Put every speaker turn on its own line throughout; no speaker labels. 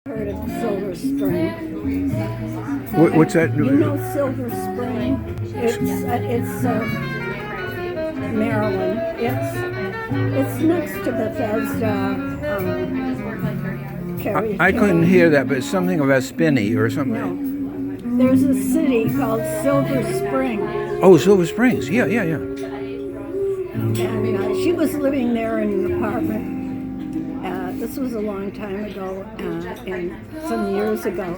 Heard of Silver Spring?
What's that?
You know Silver Spring? It's Maryland. It's next to Bethesda.
I couldn't hear that, but it's something about Spinney or something.
No. There's a city called Silver Spring.
Oh, Silver Springs. Yeah.
And she was living there in an apartment. This was a long time ago, and some years ago.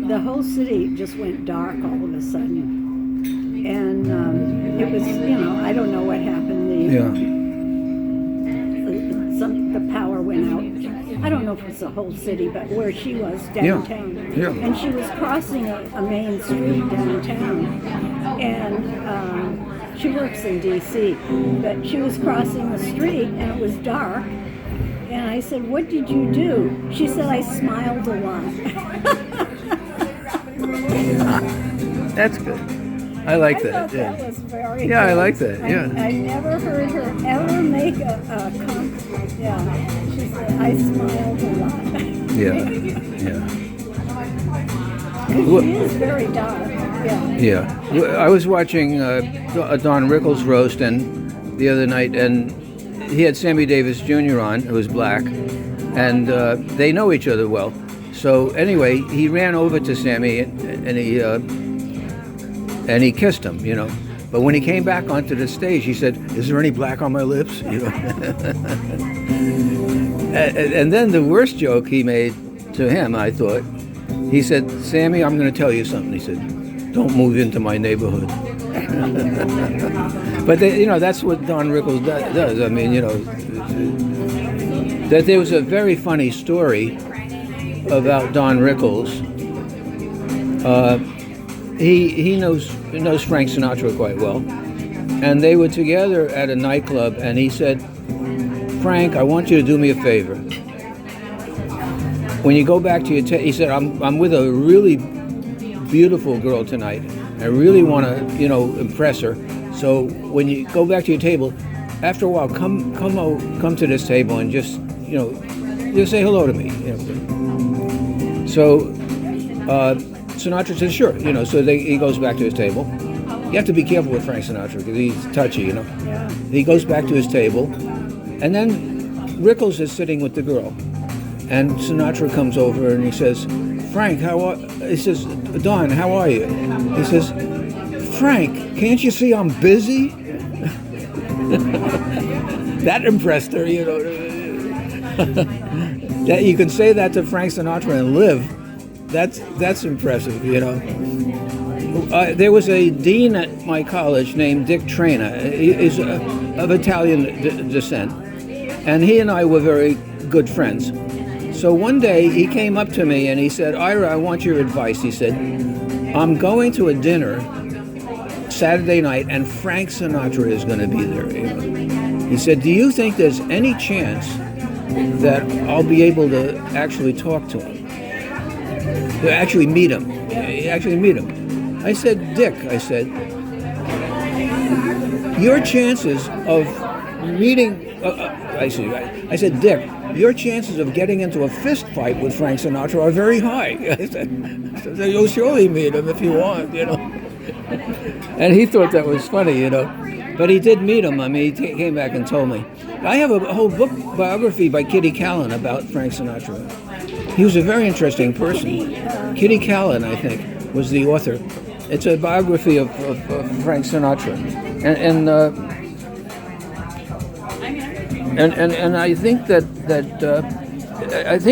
The whole city just went dark all of a sudden. And it was, I don't know what happened. The power went out. I don't know if it's the whole city, but where she was downtown.
Yeah.
And she was crossing a main street downtown. And she works in D.C., but she was crossing the street and it was dark. And I said, "What did you do?" She said, "I smiled a lot."
That's good. I like
I
that.
thought
Yeah.
that was very
Yeah, I
good.
like that. Yeah.
I never heard her ever make a comment. Yeah. She said, "I smiled a lot."
Yeah.
Because she is very dark. Yeah.
I was watching a Don Rickles roast the other night, and he had Sammy Davis Jr. on, who was black, and they know each other well. So anyway, he ran over to Sammy and he kissed him, But when he came back onto the stage, he said, "Is there any black on my lips?" And then the worst joke he made to him, I thought, he said, "Sammy, I'm going to tell you something." He said, "Don't move into my neighborhood." But that's what Don Rickles does. I mean, that there was a very funny story about Don Rickles. He knows Frank Sinatra quite well, and they were together at a nightclub, and he said, "Frank, I want you to do me a favor. When you go back to your he said, I'm with a really beautiful girl tonight. I really want to, impress her. So when you go back to your table, after a while, come to this table and just say hello to me." So Sinatra says, "Sure." So he goes back to his table. You have to be careful with Frank Sinatra because he's touchy,
Yeah.
He goes back to his table, and then Rickles is sitting with the girl. And Sinatra comes over and he says, "Frank, he says, "Don, how are you?" He says, "Frank, can't you see I'm busy?" That impressed her, That you can say that to Frank Sinatra and live. That's impressive, There was a dean at my college named Dick Traina. He is of Italian descent, and he and I were very good friends. So one day he came up to me and he said, "Ira, I want your advice." He said, "I'm going to a dinner Saturday night and Frank Sinatra is going to be there." He said, "Do you think there's any chance that I'll be able to actually talk to him? To actually meet him?" I said, "Dick," I said, "your chances of meeting," I said, "Dick, your chances of getting into a fist fight with Frank Sinatra are very high." I said, "You'll surely meet him if you want," And he thought that was funny, But he did meet him. I mean, he came back and told me. I have a whole book biography by Kitty Callan about Frank Sinatra. He was a very interesting person. Kitty Callan, I think, was the author. It's a biography of Frank Sinatra, and I think that I think.